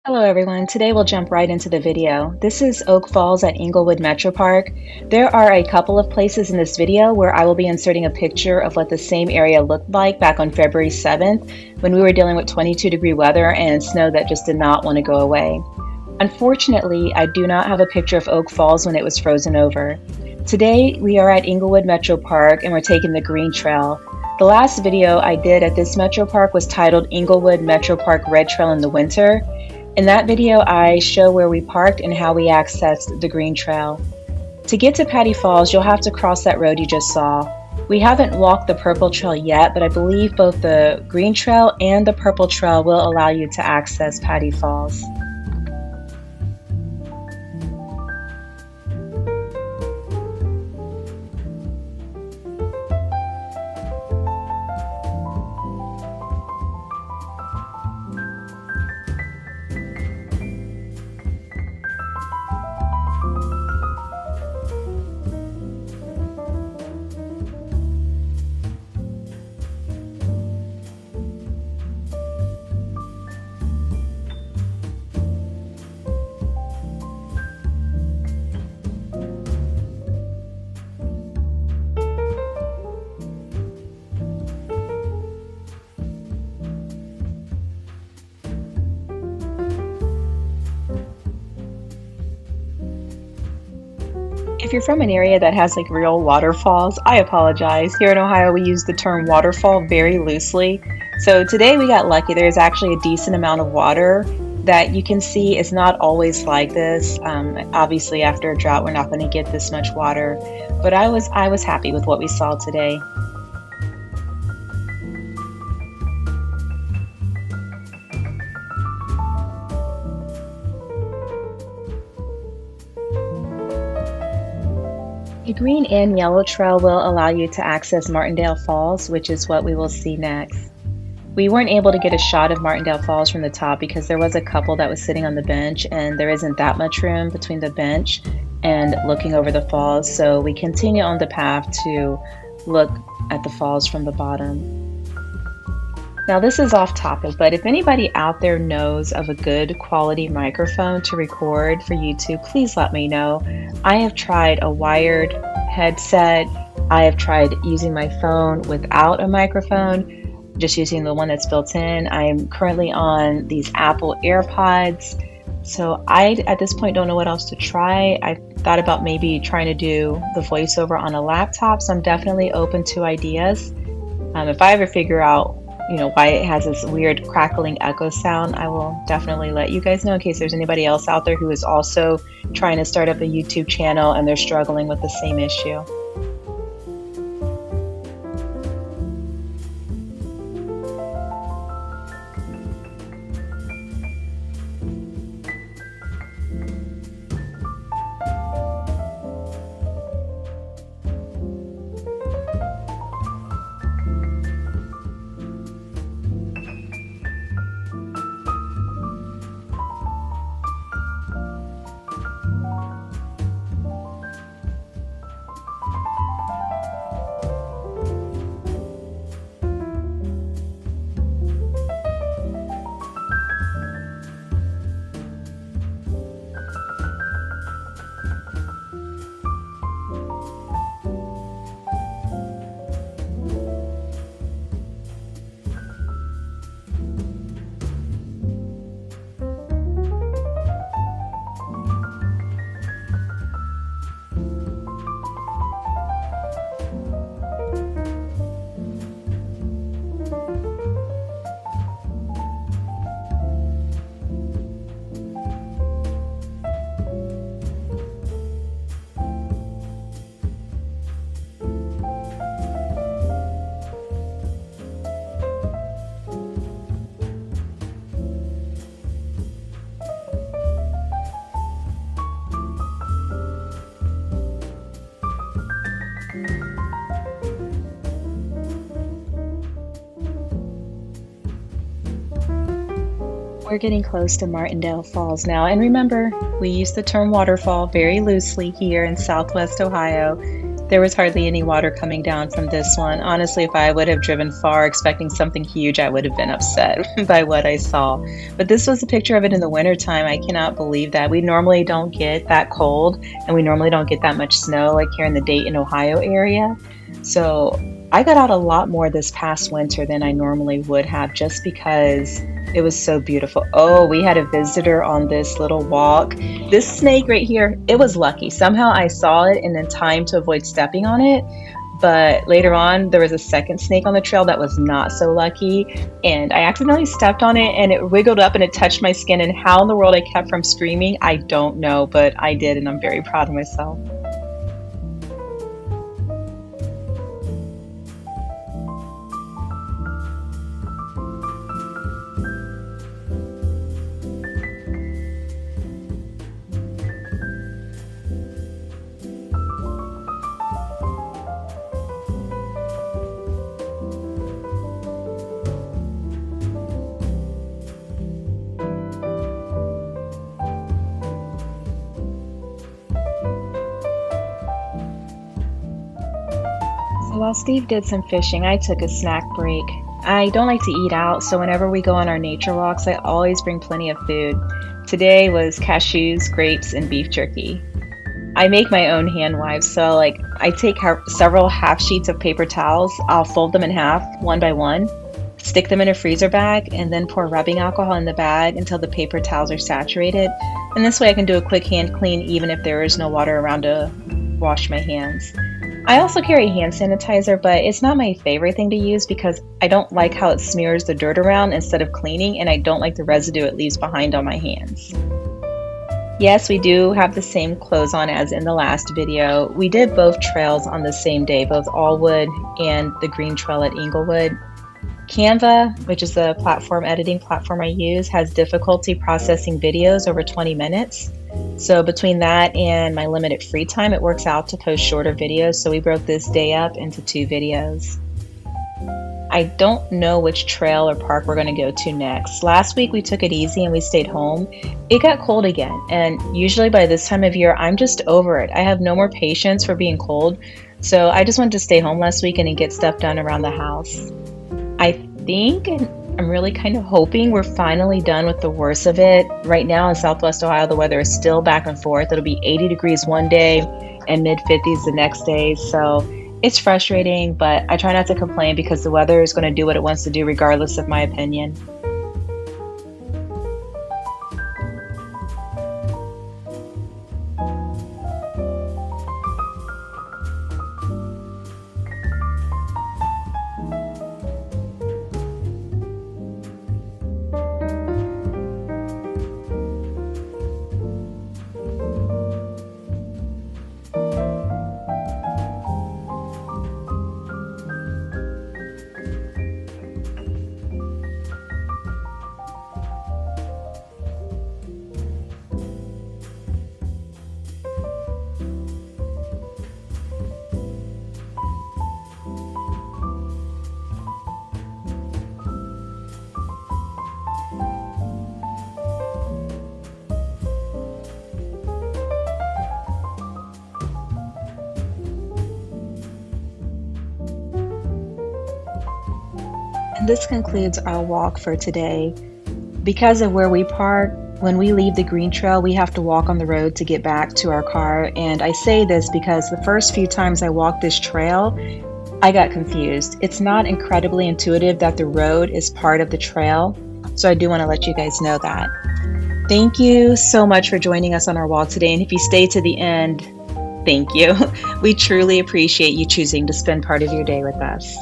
Hello everyone, today we'll jump right into the video. This is Oak Falls at Englewood MetroPark. There are a couple of places in this video where I will be inserting a picture of what the same area looked like back on February 7th when we were dealing with 22-degree weather and snow that just did not want to go away. Unfortunately, I do not have a picture of Oak Falls when it was frozen over. Today we are at Englewood MetroPark and we're taking the green trail. The last video I did at this MetroPark was titled Englewood MetroPark Red Trail in the Winter. In that video, I show where we parked and how we accessed the green trail. To get to Patty Falls, you'll have to cross that road you just saw. We haven't walked the purple trail yet, but I believe both the green trail and the purple trail will allow you to access Patty Falls. If you're from an area that has like real waterfalls, I apologize. Here in Ohio, we use the term waterfall very loosely. So today we got lucky. There's actually a decent amount of water that you can see. It's not always like this. Obviously, after a drought, we're not going to get this much water. But I was happy with what we saw today. The green and yellow trail will allow you to access Martindale Falls, which is what we will see next. We weren't able to get a shot of Martindale Falls from the top because there was a couple that was sitting on the bench and there isn't that much room between the bench and looking over the falls, so we continue on the path to look at the falls from the bottom. Now this is off topic, but if anybody out there knows of a good quality microphone to record for YouTube, please let me know. I have tried a wired headset. I have tried using my phone without a microphone, just using the one that's built in. I am currently on these Apple AirPods. So I, at this point, don't know what else to try. I thought about maybe trying to do the voiceover on a laptop, so I'm definitely open to ideas. If I ever figure out why it has this weird crackling echo sound, I will definitely let you guys know in case there's anybody else out there who is also trying to start up a YouTube channel and they're struggling with the same issue. We're getting close to Martindale Falls now, and remember, we use the term waterfall very loosely here in Southwest Ohio. There was hardly any water coming down from this one. Honestly, if I would have driven far expecting something huge, I would have been upset by what I saw. But this was a picture of it in the wintertime. I cannot believe that. We normally don't get that cold, and we normally don't get that much snow like here in the Dayton, Ohio area. So I got out a lot more this past winter than I normally would have just because it was so beautiful. Oh, we had a visitor on this little walk. This snake right here, it was lucky. Somehow I saw it and in time to avoid stepping on it. But later on, there was a second snake on the trail that was not so lucky. And I accidentally stepped on it and it wiggled up and it touched my skin. And how in the world I kept from screaming, I don't know, but I did. And I'm very proud of myself. So while Steve did some fishing, I took a snack break. I don't like to eat out, so whenever we go on our nature walks, I always bring plenty of food. Today was cashews, grapes, and beef jerky. I make my own hand wipes, so like I take several half sheets of paper towels, I'll fold them in half, one by one, stick them in a freezer bag, and then pour rubbing alcohol in the bag until the paper towels are saturated. And this way I can do a quick hand clean even if there is no water around to wash my hands. I also carry hand sanitizer, but it's not my favorite thing to use because I don't like how it smears the dirt around instead of cleaning, and I don't like the residue it leaves behind on my hands. Yes, we do have the same clothes on as in the last video. We did both trails on the same day, both Allwood and the Green Trail at Englewood. Canva, which is the editing platform I use, has difficulty processing videos over 20 minutes. So between that and my limited free time, it works out to post shorter videos. So we broke this day up into 2 videos. I don't know which trail or park we're going to go to next. Last week we took it easy and we stayed home. It got cold again, and usually by this time of year I'm just over it. I have no more patience for being cold, so I just wanted to stay home last weekend and get stuff done around the house. I think, and I'm really kind of hoping, we're finally done with the worst of it. Right now in Southwest Ohio, the weather is still back and forth. It'll be 80 degrees one day and mid-50s the next day. So it's frustrating, but I try not to complain because the weather is going to do what it wants to do regardless of my opinion. And this concludes our walk for today. Because of where we park, when we leave the green trail, we have to walk on the road to get back to our car. And I say this because the first few times I walked this trail, I got confused. It's not incredibly intuitive that the road is part of the trail. So I do want to let you guys know that. Thank you so much for joining us on our walk today. And if you stay to the end, thank you. We truly appreciate you choosing to spend part of your day with us.